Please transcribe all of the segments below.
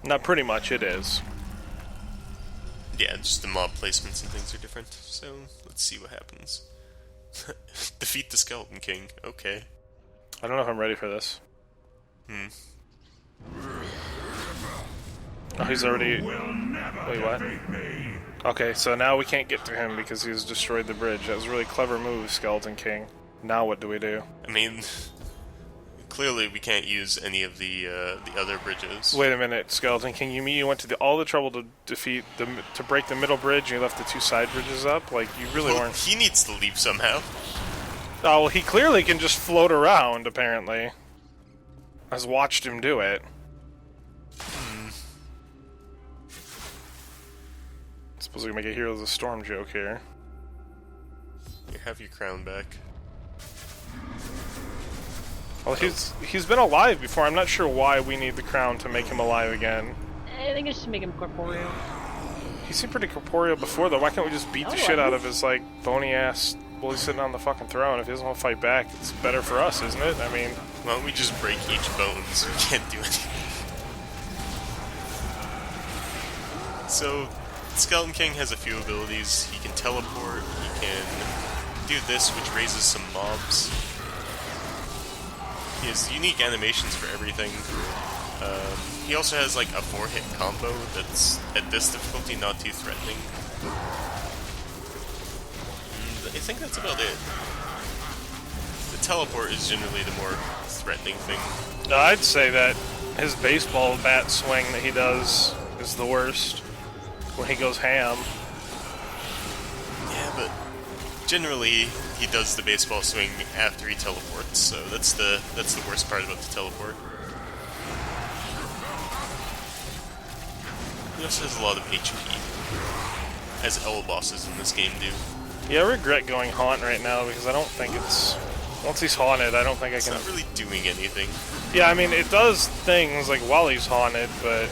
Not pretty much, it is. Yeah, just the mob placements and things are different. So, let's see what happens. Defeat the Skeleton King. Okay. I don't know if I'm ready for this. Oh, he's already... Wait, what? Okay, so now we can't get to him because he's destroyed the bridge. That was a really clever move, Skeleton King. Now what do we do? I mean, clearly we can't use any of the other bridges. Wait a minute, Skeleton King. You mean you went to all the trouble to to break the middle bridge, and you left the two side bridges up? Like, you really weren't... He needs to leave somehow. Oh, well, he clearly can just float around, apparently. I've watched him do it. Suppose we can make a Heroes of Storm joke here. You have your crown back. Well, he's been alive before. I'm not sure why we need the crown to make him alive again. I think it's just to make him corporeal. He seemed pretty corporeal before, though. Why can't we just beat the shit out of his, like, bony-ass bully sitting on the fucking throne? If he doesn't want to fight back, it's better for us, isn't it? I mean... Why don't we just break each bone so we can't do anything? So, Skeleton King has a few abilities. He can teleport, he can do this, which raises some mobs. He has unique animations for everything. He also has like a 4-hit combo that's, at this difficulty, not too threatening. And I think that's about it. The teleport is generally the more threatening thing. I'd say that his baseball bat swing that he does is the worst. When he goes ham. Yeah, but generally he does the baseball swing after he teleports, so that's the worst part about the teleport. He also has a lot of HP, as all bosses in this game do. Yeah, I regret going Haunt right now because I don't think it's... Once he's haunted, I don't think I can... It's not really doing anything. Yeah, I mean, it does things like while he's haunted, but...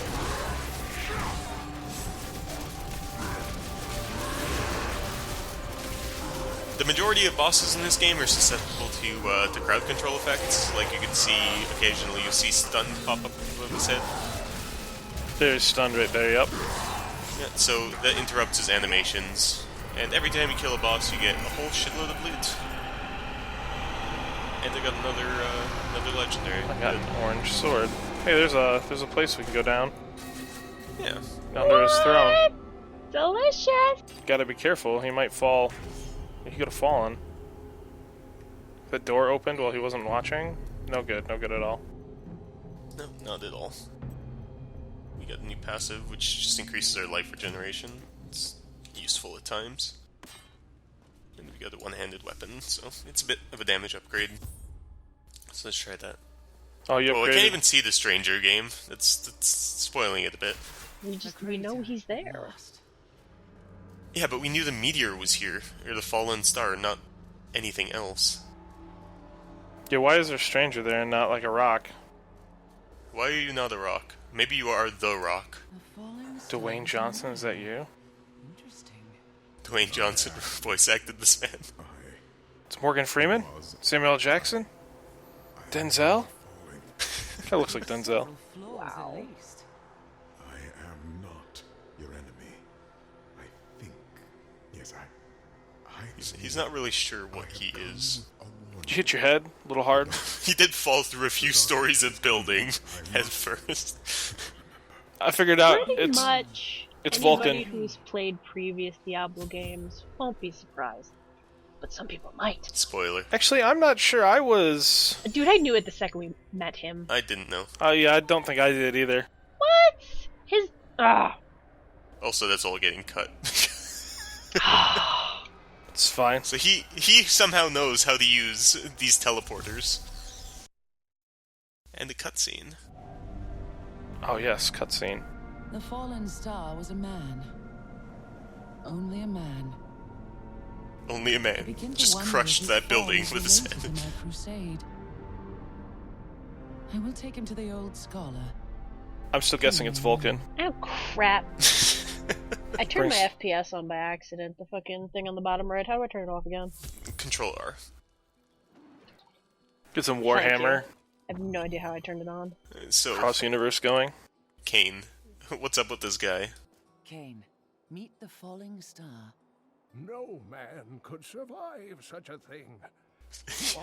The majority of bosses in this game are susceptible to crowd control effects. Like you can see, occasionally you see stun pop up above his head. There's stunned right there, yep. Yeah, so that interrupts his animations. And every time you kill a boss, you get a whole shitload of loot. And I got another legendary. I got an orange sword. Hey, there's a place we can go down. Yeah. Under his throne. Delicious! Gotta be careful, he might fall. He could have fallen. The door opened while he wasn't watching? No good at all. No, not at all. We got a new passive, which just increases our life regeneration. It's useful at times. And we got a one-handed weapon, so it's a bit of a damage upgrade. So let's try that. Oh, you upgraded? Well, I can't even see the stranger game. That's spoiling it a bit. We know he's there. Yeah, but we knew the meteor was here, or the fallen star, not anything else. Yeah, why is there a stranger there and not like a rock? Why are you not a rock? Maybe you are the rock. Dwayne Johnson, is that you? Dwayne Johnson voice acted this man. It's Morgan Freeman? Samuel L. Jackson? Denzel? That looks like Denzel. Wow. I am not your enemy. I think. Yes, He's not really sure what he is. Did you hit your head a little hard? He did fall through a few stories of building head first. I figured out Pretty much it's anybody Vulcan. who's played previous Diablo games won't be surprised. But some people might. Spoiler. Actually, I'm not sure. I was... Dude, I knew it the second we met him. I didn't know. Oh, yeah, I don't think I did either. What? His... Also, that's all getting cut. It's fine. So he somehow knows how to use these teleporters. And the cutscene. Oh, yes, cutscene. The fallen star was a man. Only a man. Only a I man begin to just wonder crushed if that his building fall with is his related head. to my crusade. I will take him to the old scholar. I'm still guessing it's Vulcan. Oh, crap. I turned my FPS on by accident. The fucking thing on the bottom right. How do I turn it off again? Control R. Get some Thank Warhammer you. I have no idea how I turned it on. So, cross universe going. Kane, What's up with this guy? Cain, meet the falling star. No man could survive such a thing.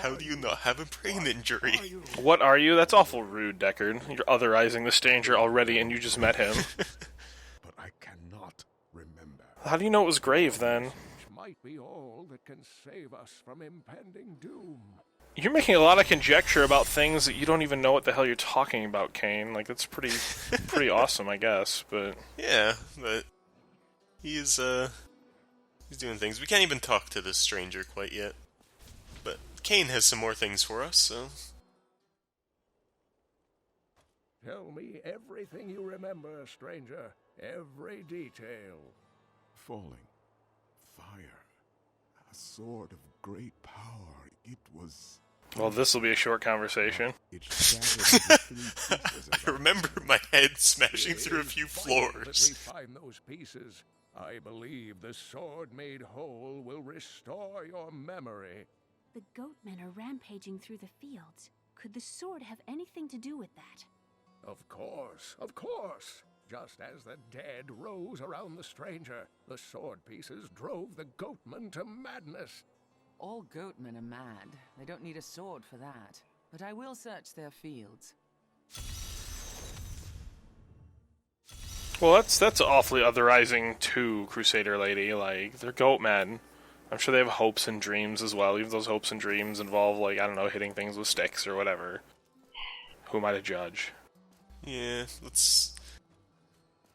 How do you not have a brain injury? What are you? That's awful rude, Deckard. You're otherizing the stranger already, and you just met him. But I cannot remember. How do you know it was grave, then? Which might be all that can save us from impending doom. You're making a lot of conjecture about things that you don't even know what the hell you're talking about, Cain. Like, that's pretty awesome, I guess, but... Yeah, but... He's doing things. We can't even talk to this stranger quite yet. But Cain has some more things for us, so... Tell me everything you remember, stranger. Every detail. Falling. Fire. A sword of great power. It was... Well, this will be a short conversation. It shattered into 3 pieces as I remember my head smashing through a few That floors. we find those pieces. I believe the sword made whole will restore your memory. The goatmen are rampaging through the fields. Could the sword have anything to do with that? Of course, of course. Just as the dead rose around the stranger, the sword pieces drove the goatmen to madness. All goatmen are mad. They don't need a sword for that. But I will search their fields. Well, that's awfully otherizing too, Crusader Lady. Like, they're goat men. I'm sure they have hopes and dreams as well. Even those hopes and dreams involve, like, I don't know, hitting things with sticks or whatever. Who am I to judge? Yeah, let's...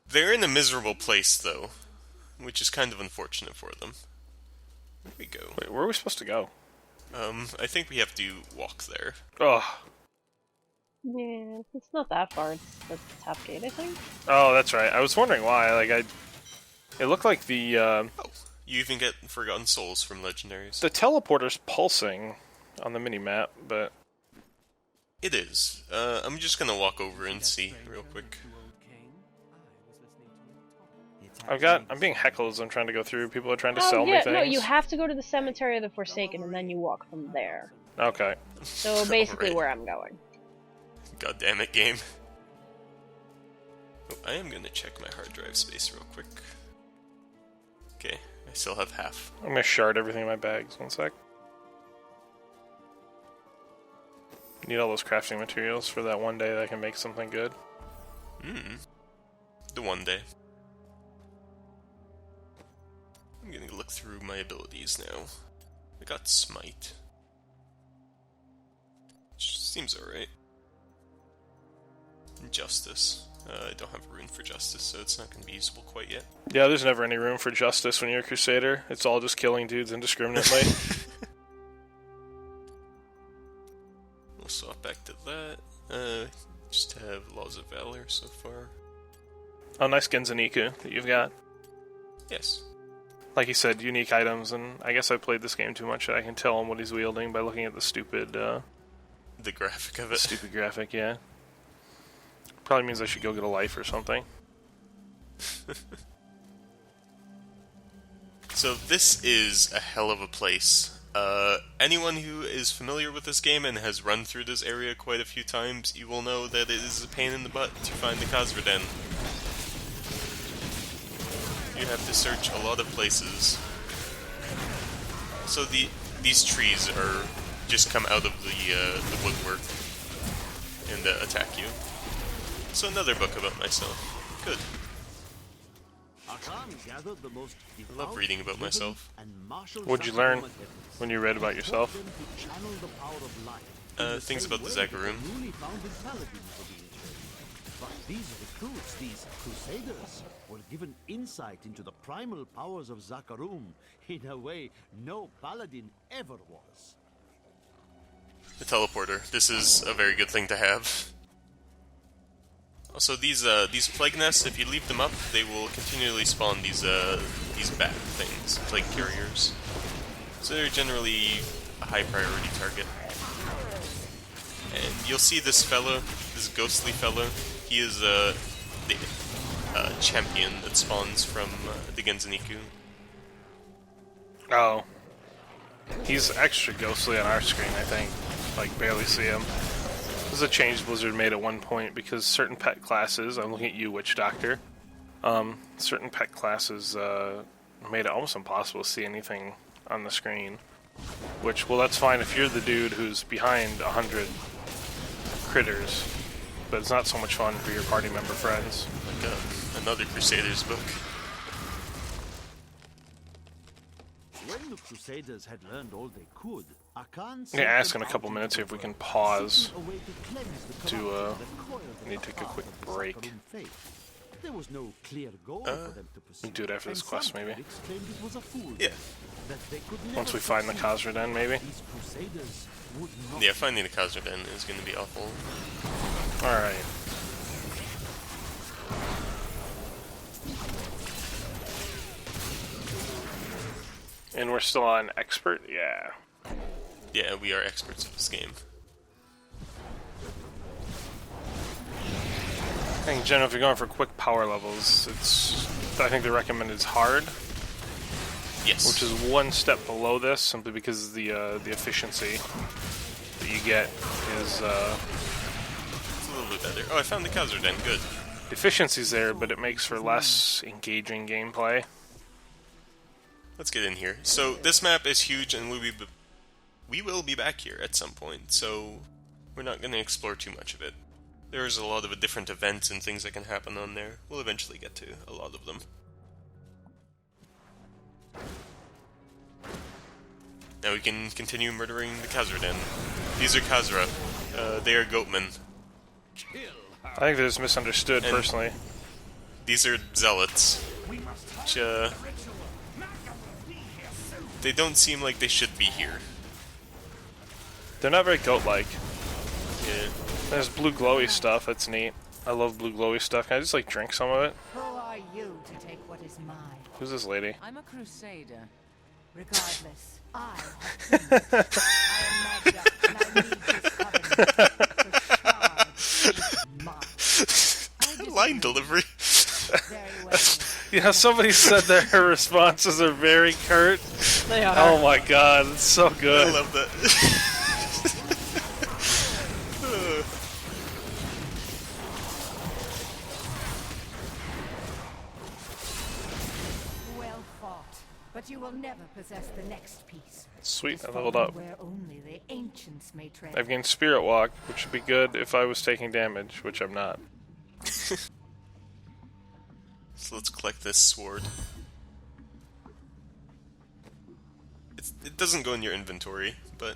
They're in a miserable place, though. Which is kind of unfortunate for them. Where do we go? Wait, where are we supposed to go? I think we have to walk there. Ugh. Yeah, it's not that far. It's the top gate, I think. Oh, that's right. I was wondering why. Like, it looked like the Oh, you even get Forgotten Souls from Legendaries. the teleporter's pulsing on the mini-map, but... It is. I'm just gonna walk over and see real quick. I'm being heckled as I'm trying to go through. People are trying to sell me things. No, you have to go to the Cemetery of the Forsaken, and then you walk from there. Okay. So basically Alright. where I'm going. God damn it, game. Oh, I am gonna check my hard drive space real quick. Okay, I still have half. I'm gonna shard everything in my bags. One sec. Need all those crafting materials for that one day that I can make something good. The one day. I'm gonna look through my abilities now. I got Smite. Which seems alright. Justice. I don't have room for Justice, so it's not gonna be usable quite yet. Yeah, there's never any room for justice when you're a Crusader. It's all just killing dudes indiscriminately. We'll swap back to that. Just have Laws of Valor so far. Oh, nice Genzaniku that you've got. Yes. Like you said, unique items, and I guess I played this game too much that I can tell him what he's wielding by looking at the stupid, The graphic of it. stupid graphic, yeah. Probably means I should go get a life or something. So this is a hell of a place. Anyone who is familiar with this game and has run through this area quite a few times, you will know that it is a pain in the butt to find the Khazra-den. You have to search a lot of places. So these trees are just come out of the woodwork and attack you. So another book about myself. Good. I love reading about myself. What'd you learn when you read about yourself? Things about the Zagharoom. But these recruits, these crusaders, were given insight into the primal powers of Zakarum in a way no paladin ever was. The teleporter. This is a very good thing to have. Also, these plague nests, if you leave them up, they will continually spawn these bat things, plague carriers. So they're generally a high priority target. And you'll see this fella, this ghostly fella. He is the champion that spawns from the Genzaniku. Oh. He's extra ghostly on our screen, I think. Like, barely see him. This is a change Blizzard made at one point because certain pet classes, I'm looking at you, Witch Doctor, certain pet classes made it almost impossible to see anything on the screen. Which, well, that's fine if you're the dude who's behind 100 critters, but it's not so much fun for your party member friends. Like another Crusaders book. When the Crusaders had learned all they could, Akan I'm sent gonna ask them in a couple out minutes into if we the can world, pause seeking a way to cleanse the to, corruption that coiled in need the to take a heart quick of the break. Zakarum faith. There was no clear goal for them to pursue. do it after this and quest, some maybe. critics claimed it was a fool. Yeah. That they could Once never we find the succeed. Khazra Den, maybe. These Crusaders would not Yeah, finding the Khazra Den is going to be awful. Alright. And we're still on Expert? Yeah. Yeah, we are experts of this game. I think, in general, if you're going for quick power levels, I think the recommended is hard, Yes. which is one step below this, simply because the efficiency that you get is, It's a little bit better. Oh, I found the Khazra Den. Good. the efficiency's there, but it makes for less engaging gameplay. Let's get in here. So this map is huge, and we will be back here at some point. So we're not going to explore too much of it. There's a lot of different events and things that can happen on there. We'll eventually get to a lot of them. Now we can continue murdering the Khazra Den. These are Khazra. They are goatmen. I think they're just misunderstood, And- personally. These are zealots. Which, they don't seem like they should be here. They're not very goat-like. Yeah. There's blue glowy stuff, that's neat. I love blue glowy stuff. Can I just, like, drink some of it? Who are you to take what is mine? Who's this lady? I'm a crusader. Regardless, I am Magda, and I need this covenant to charge mine. Line delivery. Very well. You know, somebody said that her responses are very curt. They are. Oh my god, it's so I good. love that. well fought. But you will never possess the next piece. Sweet, I This leveled fallen up. Where only the ancients may tread. I've gained Spirit Walk, which would be good if I was taking damage, which I'm not. So let's collect this sword. It doesn't go in your inventory, but...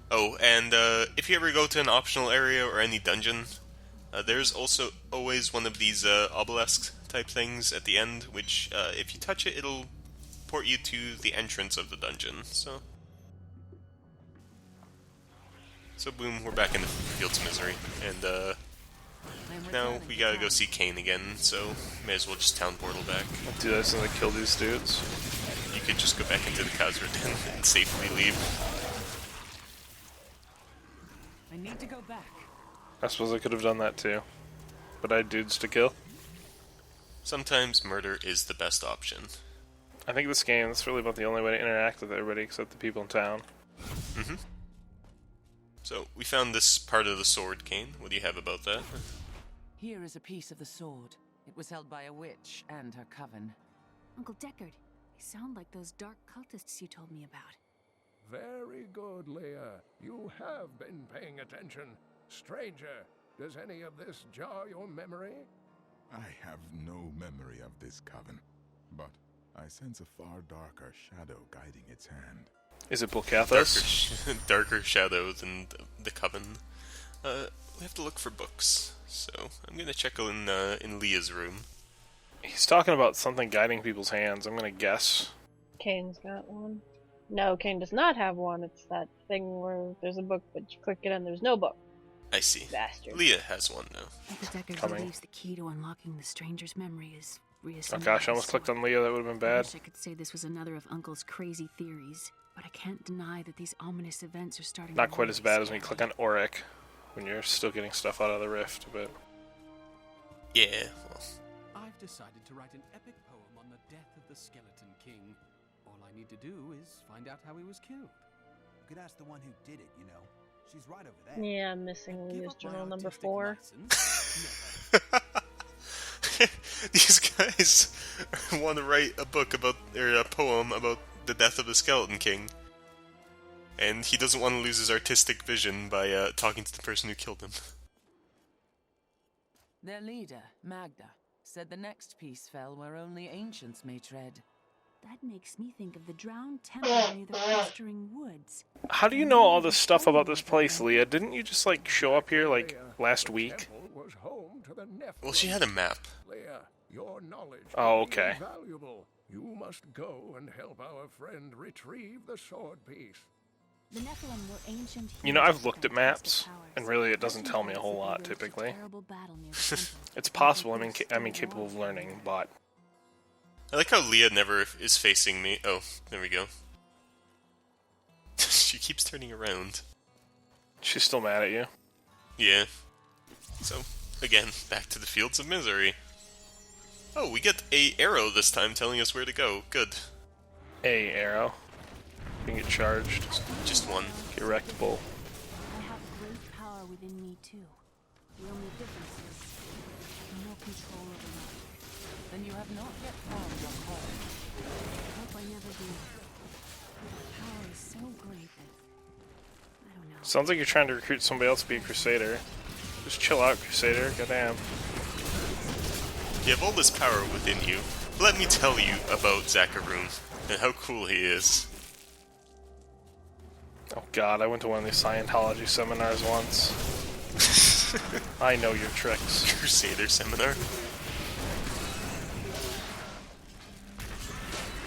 Oh, and if you ever go to an optional area or any dungeon, there's also always one of these obelisk type things at the end, which if you touch it, it'll port you to the entrance of the dungeon, so... So boom, we're back in the Fields of Misery, and now we gotta go see Kane again, so may as well just town portal back. I'll do this and I kill these dudes. You could just go back into the Khazra Den and safely leave. I need to go back. I suppose I could have done that too. But I had dudes to kill. Sometimes murder is the best option. I think this game, that's really about the only way to interact with everybody except the people in town. Mm-hmm. So, we found this part of the sword, Kane. What do you have about that? Here is a piece of the sword. It was held by a witch and her coven. Uncle Deckard, they sound like those dark cultists you told me about. Very good, Leah. You have been paying attention. Stranger, does any of this jar your memory? I have no memory of this coven, but I sense a far darker shadow guiding its hand. Is it Bulkathos? Darker shadow than the coven. We have to look for books. So, I'm gonna check in Leah's room. He's talking about something guiding people's hands, I'm gonna guess. Kane's got one. No, Kane does not have one. It's that thing where there's a book, but you click it and there's no book. I see. Bastard. Leah has one now. Uncle Deckard Coming. believes the key to unlocking the stranger's memory is Oh reassembling. gosh, I almost the clicked sword. on Leah, that would have been I bad. wish I could say this was another of Uncle's crazy theories, but I can't deny that these ominous events are starting Not to quite as really bad as when you scare click on Auric, when you're still getting stuff out of the rift, but... Yeah, well, I've decided to write an epic poem on the death of the Skeleton King. All I need to do is find out how he was killed. You could ask the one who did it, you know. She's right over there. Yeah, I'm missing Give Leah's up my journal number artistic 4. license? These guys want to write a book about, or a poem about the death of the Skeleton King. And he doesn't want to lose his artistic vision by talking to the person who killed him. Their leader, Magda, said the next piece fell where only ancients may tread. That makes me think of the drowned temple near the festering woods. How do you know all this stuff about this place, Leah? Didn't you just, like, show up here, like, last The week? temple was home to the Nephilim. Well, she had a map. Leia, your knowledge Oh, will be okay. invaluable. You must go and help our friend retrieve the sword piece. The Nephilim were ancient. You know, heroes I've with looked at fantastic maps, powers. and really it doesn't tell me a whole lot, typically. It's possible I'm incapable of learning, but... I like how Leah never is facing me. Oh, there we go. She keeps turning around. She's still mad at you. Yeah. So, again, back to the Fields of Misery. Oh, we get a arrow this time telling us where to go. Good. A arrow. You can get charged. Just one. Get wreckable. I have great power within me too. The only difference is I have no control over life. Then you have not yet found your call. I hope I never do. My power is so great that I don't know. Sounds like you're trying to recruit somebody else to be a Crusader. Just chill out, Crusader. Goddamn. You have all this power within you. Let me tell you about Zakarum and how cool he is. Oh god, I went to one of these Scientology seminars once. I know your tricks. Crusader seminar.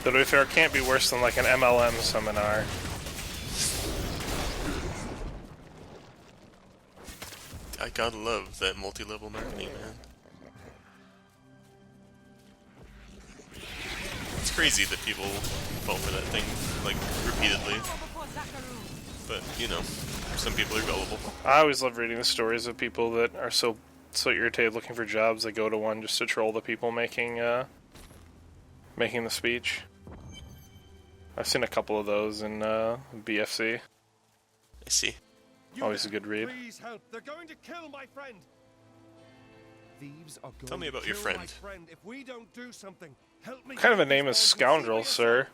Though to be fair, it can't be worse than like an MLM seminar. I gotta love that multi-level marketing, man. It's crazy that people fall for that thing, like, repeatedly. But, you know, some people are gullible. I always love reading the stories of people that are so irritated looking for jobs they go to one just to troll the people making the speech. I've seen a couple of those in BFC. I see. Always a good read. Please help. They're going to kill my friend. Thieves are going Tell me about to your kill friend. my friend if we don't do something. Help me. What kind of a get name these is boys and see Scoundrel, me sir?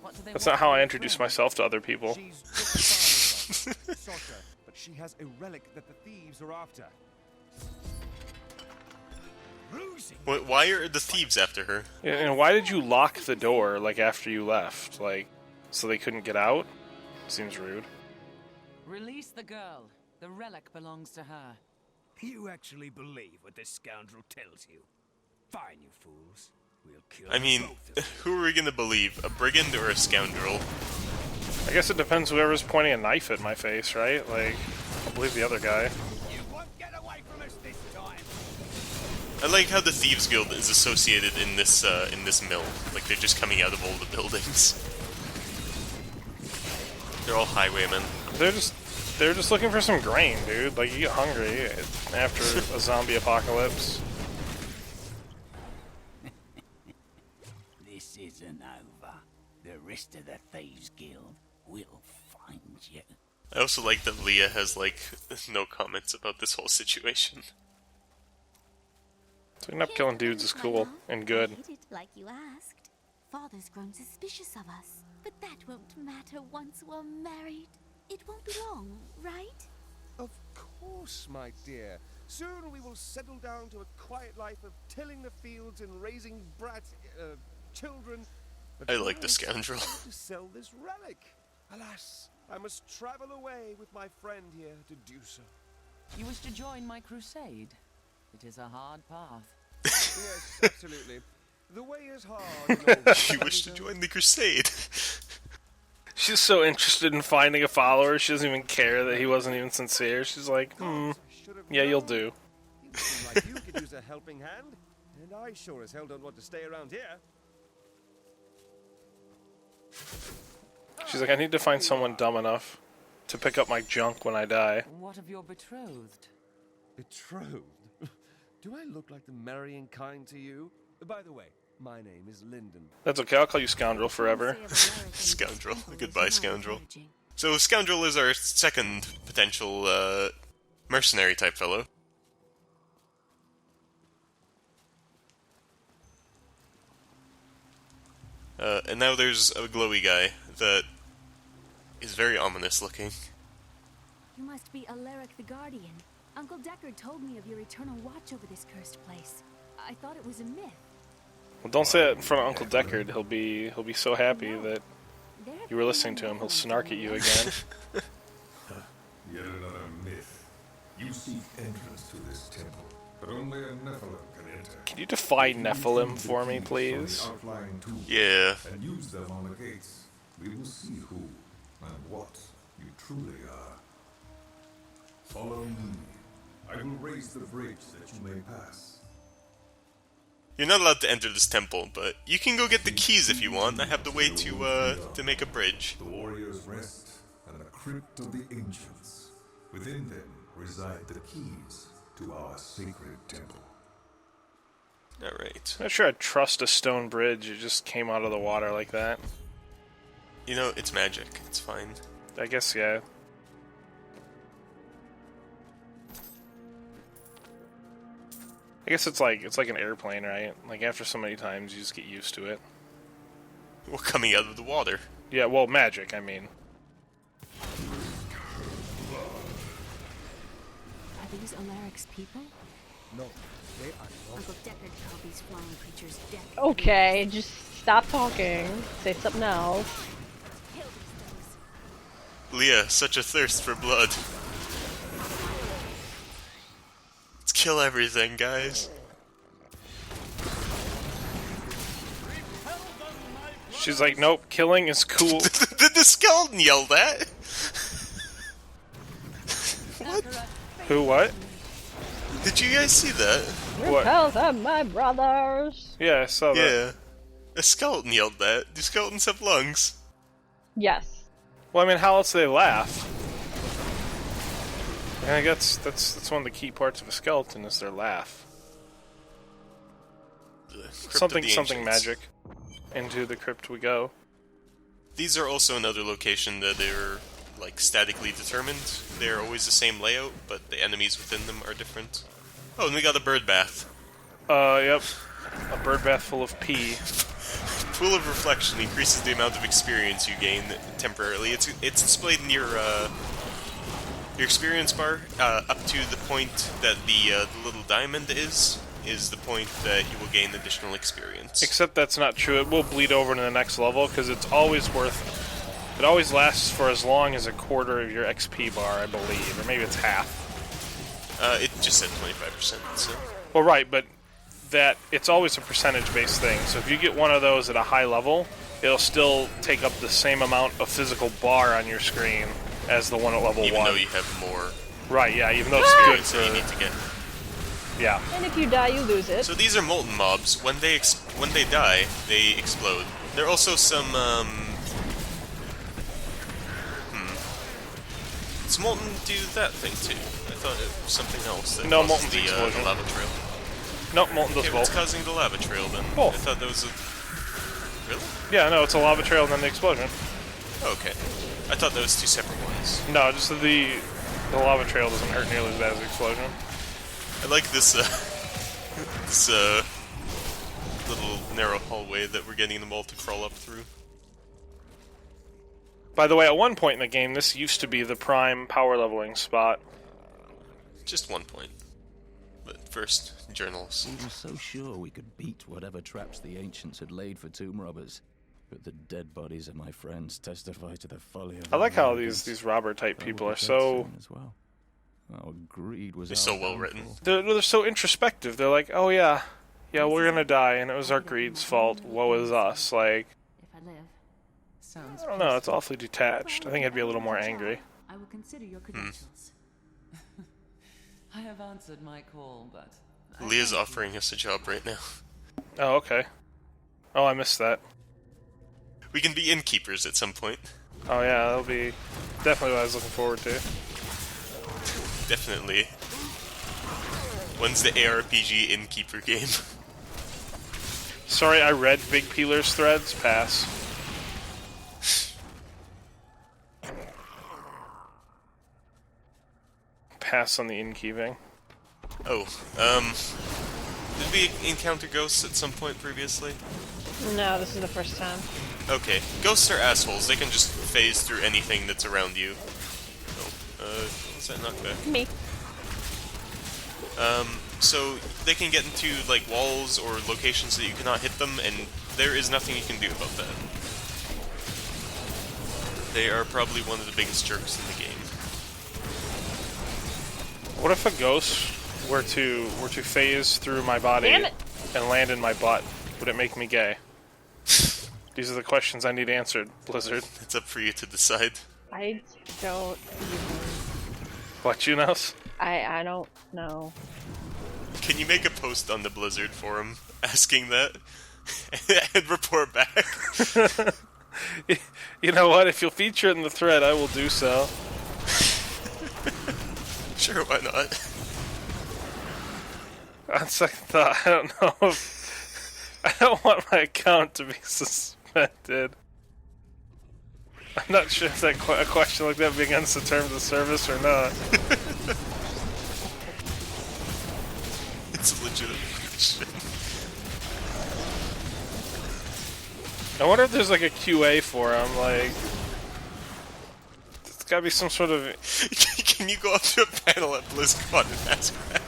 What do they That's want not how from I your introduce friend? myself to other people. She's just a farmer, Sasha, but she has a relic that the thieves are after. Why are the thieves after her? And why did you lock the door, like, after you left? Like, so they couldn't get out? Seems rude. Release the girl. The relic belongs to her. You actually believe what this scoundrel tells you? Fine, you fools. We'll kill I mean, both of you. who are we gonna believe? A brigand or a scoundrel? I guess it depends whoever's pointing a knife at my face, right? Like, I'll believe the other guy. You won't get away from us this time. I like how the Thieves Guild is associated in this mill. Like, they're just coming out of all the buildings. They're all highwaymen. They're just looking for some grain, dude. Like, you get hungry after a zombie apocalypse. This isn't over. The rest of the Thieves Guild will find you. I also like that Leah has, like, no comments about this whole situation. Swinging up killing dudes is cool and good. I did it like you asked. Father's grown suspicious of us, but that won't matter once we're married. It won't be long, right? Of course, my dear. Soon we will settle down to a quiet life of tilling the fields and raising children. But I like the first, scoundrel. I want to sell this relic. Alas, I must travel away with my friend here to do so. You wish to join my crusade? It is a hard path. Yes, absolutely. The way is hard. and all You wish to join the crusade. She's so interested in finding a follower, she doesn't even care that he wasn't even sincere. She's like, yeah, you'll do. You seem like you could use a helping hand, and I sure as hell don't want to stay around here. She's like, I need to find someone dumb enough to pick up my junk when I die. What of your betrothed? Betrothed? Do I look like the marrying kind to you? By the way, my name is Lyndon. That's okay, I'll call you Scoundrel forever. Scoundrel. Goodbye, scoundrel. So Scoundrel is our second potential mercenary type fellow. And now there's a glowy guy that is very ominous looking. You must be Alaric the Guardian. Uncle Deckard told me of your eternal watch over this cursed place. I thought it was a myth. Well, don't say it in front of Uncle Deckard. He'll be so happy that you were listening to him. He'll snark at you again. Yet another myth. You seek entrance to this temple, but only a Nephilim can enter. Can you define Nephilim for me, please? Yeah. And use them on the gates. We will see who and what you truly are. Follow me. I will raise the bridge that you may pass. You're not allowed to enter this temple, but you can go get the keys if you want. I have the way to make a bridge. The warrior's rest and the crypt of the ancients. Within them reside the keys to our sacred temple. Alright. I'm not sure I'd trust a stone bridge. It just came out of the water like that. You know, it's magic. It's fine. I guess, yeah. I guess it's like an airplane, right? Like after so many times, you just get used to it. Well, coming out of the water. Yeah, well, magic, I mean. Are these Alaric's people? No, they are not. Uncle Deckard called these flying creatures death. Okay, just stop talking. Say something else. Kill these things. Leah, such a thirst for blood. Let's kill everything, guys. She's like, nope, killing is cool. Did the skeleton yell that? What? Who, what? Did you guys see that? Your pals are my brothers. Yeah, I saw that. Yeah. A skeleton yelled that. Do skeletons have lungs? Yes. Well, I mean, how else do they laugh? And I guess that's one of the key parts of a skeleton is their laugh. Something magic. Into the crypt we go. These are also another location that they're like statically determined. They're always the same layout, but the enemies within them are different. Oh, and we got a bird bath. Yep. A bird bath full of pee. Pool of Reflection increases the amount of experience you gain temporarily. It's displayed in your experience bar up to the point that the little diamond is the point that you will gain additional experience. Except that's not true. It will bleed over to the next level because it's always worth. It always lasts for as long as a quarter of your XP bar, I believe, or maybe it's half. It just said 25%. So. Well, right, but that it's always a percentage-based thing. So if you get one of those at a high level, it'll still take up the same amount of physical bar on your screen as the one at level 1. Even though you have more. Right, yeah, even though it's good for you need to get. Yeah. And if you die, you lose it. So these are molten mobs. When they die, they explode. There are also some Does molten do that thing too? I thought it was something else. That no, causes molten's explosion. The lava trail. Nope, molten does okay, both. What's causing the lava trail then? Both. I thought that was a. Really? Yeah, no, it's a lava trail and then the explosion. Oh, okay. I thought that was two separate ones. No, just the lava trail doesn't hurt nearly as bad as the explosion. I like this this little narrow hallway that we're getting them all to crawl up through. By the way, at one point in the game, this used to be the prime power leveling spot. Just one point. But first, journals. We were so sure we could beat whatever traps the ancients had laid for tomb robbers. But the dead bodies of my friends testify to the folly of I like how arrogance. these robber type people are Dead so... soon as well. Our greed was They're our so well downfall. written. They're so introspective. They're like, oh yeah, we're gonna die, and it was our greed's fault. Woe is us. Like, If I live. Sounds I don't know. It's awfully detached. I think I'd be a little more angry. I will consider your credentials. I have answered my call, but... Leah's offering us a job right now. Oh, okay. Oh, I missed that. We can be innkeepers at some point. Oh yeah, that'll be definitely what I was looking forward to. Definitely. When's the ARPG innkeeper game? Sorry, I read Big Peeler's threads. Pass. pass on the innkeeping. Oh, did we encounter ghosts at some point previously? No, this is the first time. Okay, ghosts are assholes. They can just phase through anything that's around you. Oh, what's that knockback? Me. So they can get into, like, walls or locations that you cannot hit them, and there is nothing you can do about that. They are probably one of the biggest jerks in the game. What if a ghost were to phase through my body Damn it. and land in my butt? Would it make me gay? These are the questions I need answered, Blizzard. It's up for you to decide. I don't even... What, Junos? I don't know. Can you make a post on the Blizzard forum asking that? And report back? You know what? If you'll feature it in the thread, I will do so. Sure, why not? On second thought, I don't know if... I don't want my account to be suspended. I'm not sure if that a question like that would be against the terms of service or not. It's a legitimate question. I wonder if there's like a QA for him, like... There's gotta be some sort of... Can you go up to a panel at BlizzCon and ask that?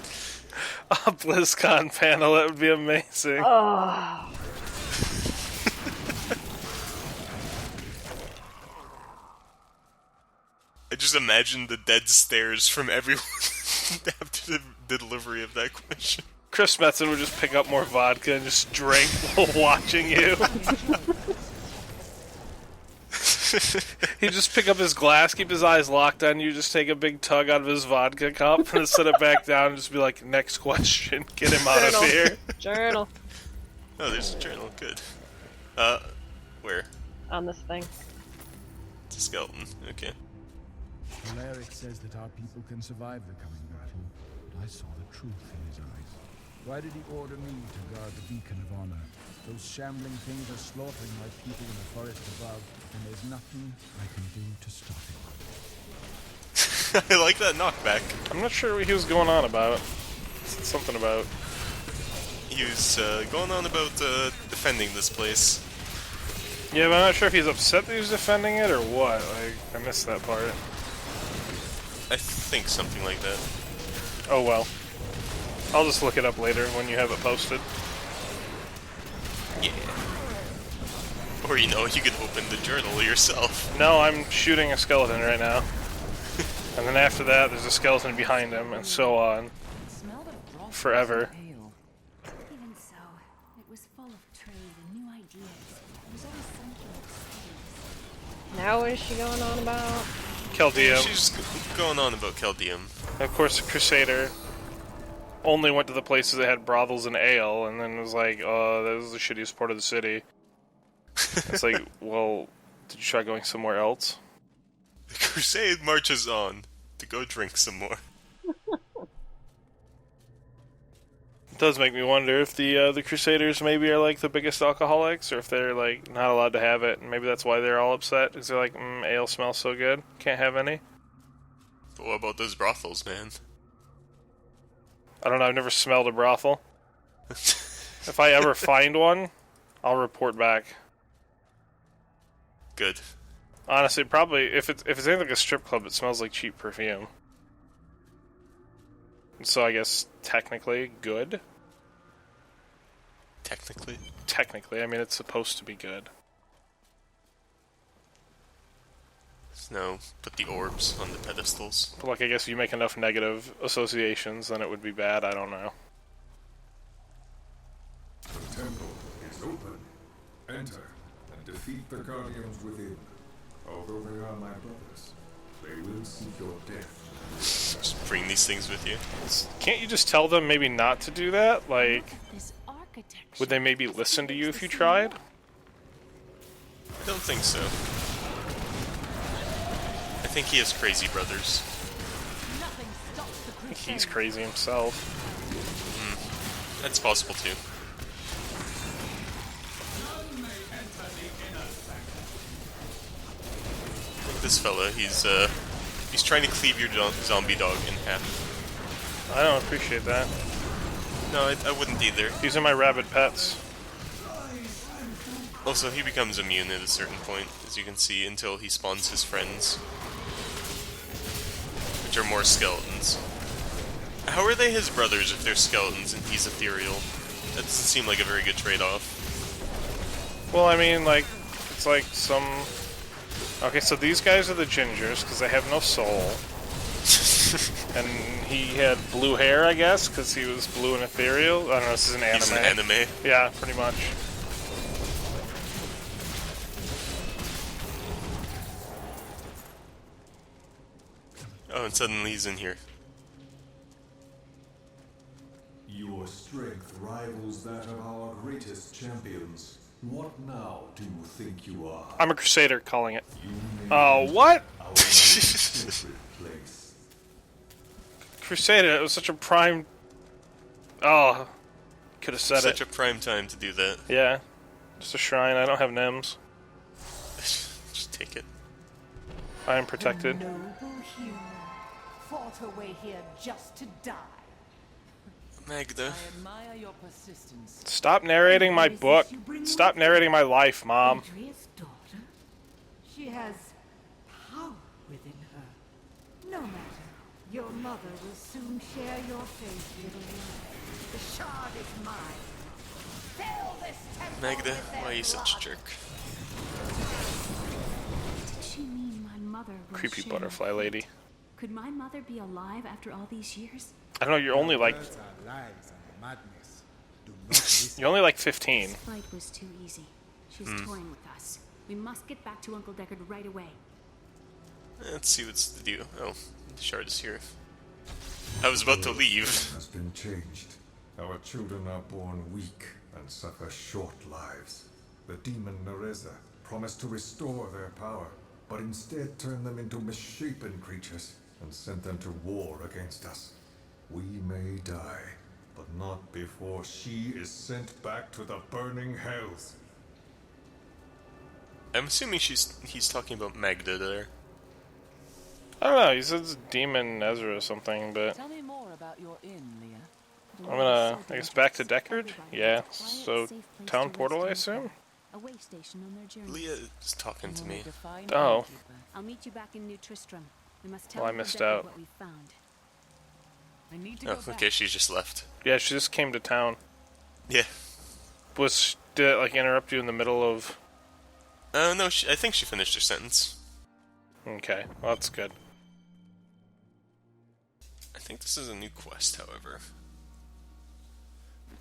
A BlizzCon panel, that would be amazing. Oh. I just imagine the dead stares from everyone after the delivery of that question. Chris Metzen would just pick up more vodka and just drink while watching you. He'd just pick up his glass, keep his eyes locked on you, just take a big tug out of his vodka cup, and then set it back down and just be like, next question, get him out of here. Journal. Oh, there's a journal, good. Where? On this thing. It's a skeleton, okay. Alaric says that our people can survive the coming battle, but I saw the truth in his eyes. Why did he order me to guard the beacon of honor? Those shambling things are slaughtering my people in the forest above, and there's nothing I can do to stop it. I like that knockback. I'm not sure what he was going on about. Something about... He was going on about defending this place. Yeah, but I'm not sure if he's upset that he's defending it or what. Like, I missed that part. I think something like that. Oh well. I'll just look it up later when you have it posted. Yeah. Or, you know, you can open the journal yourself. No, I'm shooting a skeleton right now. And then after that, there's a skeleton behind him, and so on. Forever. Even so, it was full of trade and new ideas. It was always something exciting. Now what is she going on about? Chaldeum. She's going on about Chaldeum. Of course, the Crusader only went to the places that had brothels and ale, and then was like, oh, that was the shittiest part of the city. It's like, well, did you try going somewhere else? The crusade marches on to go drink some more. It does make me wonder if the Crusaders maybe are like the biggest alcoholics, or if they're like not allowed to have it, and maybe that's why they're all upset, because they're like, ale smells so good, can't have any. But what about those brothels, man? I don't know, I've never smelled a brothel. If I ever find one, I'll report back. Good. Honestly, probably, if it's anything like a strip club, it smells like cheap perfume. So I guess, technically, good? Technically? Technically, I mean, it's supposed to be good. No, put the orbs on the pedestals. But like, I guess if you make enough negative associations, then it would be bad, I don't know. The temple is open. Enter and defeat the guardians within. Although they are my brothers, they will seek your death. Just bring these things with you. Can't you just tell them maybe not to do that? Like, would they maybe listen to you if you tried? I don't think so. I think he has crazy brothers. I think he's crazy himself. That's possible too. This fella, he's He's trying to cleave your zombie dog in half. I don't appreciate that. No, I wouldn't either. These are my rabid pets. Also, he becomes immune at a certain point, as you can see, until he spawns his friends. Which are more skeletons. How are they his brothers if they're skeletons and he's ethereal? That doesn't seem like a very good trade-off. Well, I mean, like, it's like some... Okay, so these guys are the gingers, because they have no soul. And he had blue hair, I guess, because he was blue and ethereal. I don't know, this is an anime. He's an anime. Yeah, pretty much. Oh, and suddenly he's in here. Your strength rivals that of our greatest champions. What now do you think you are? I'm a crusader calling it. Oh, what? Crusader, it was such a prime... Oh, could have said Such a prime time to do that. Yeah. Just a shrine, I don't have NIMS. Just take it. I am protected. Noble hero fought her way here just to die. Magda. I admire your persistence. Stop narrating my book. Stop narrating my life, Mom. Adria's daughter? She has power within her. No matter. Your mother will soon share your fate, little one. The shard is mine. Fill this temple Magda, with their why are you such a blood. jerk? Did she mean my mother will Creepy share butterfly my fate? lady. Could my mother be alive after all these years? I don't know, you're only like... You're only like 15. This fight was too easy. She's toying with us. We must get back to Uncle Deckard right away. Let's see what's the deal. Oh, the shard is here. I was about to leave. Has been changed. Our children are born weak and suffer short lives. The demon Nereza promised to restore their power, but instead turned them into misshapen creatures and sent them to war against us. We may die, but not before she is sent back to the burning hells. I'm assuming he's talking about Magda there. I don't know, he says Demon Ezra or something, but... Tell me more about your inn, Leah. I'm gonna, I guess, back to Deckard? Yeah, so town portal, I assume? A way station on their journey. Leah is talking to me. Oh. I'll meet you back in New Tristram. We must tell Well, I Uncle missed Deckard out. what we found. I need to go Oh, back. okay, she's just left. Yeah, she just came to town. Yeah. Did it, like, interrupt you in the middle of... No, I think she finished her sentence. Okay, well, that's good. I think this is a new quest, however.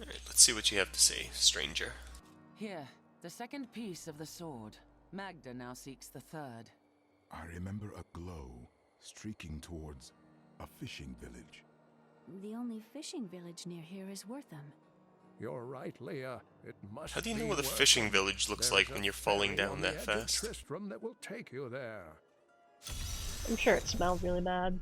Alright, let's see what you have to say, stranger. Here, the second piece of the sword. Magda now seeks the third. I remember a glow streaking towards a fishing village. The only fishing village near here is Wortham. You're right, Leah. It must How do you know be what a Wortham. fishing village looks There's like a when you're falling ferry down on that the edge of fast? Tristram that will take you there. I'm sure it smelled really bad.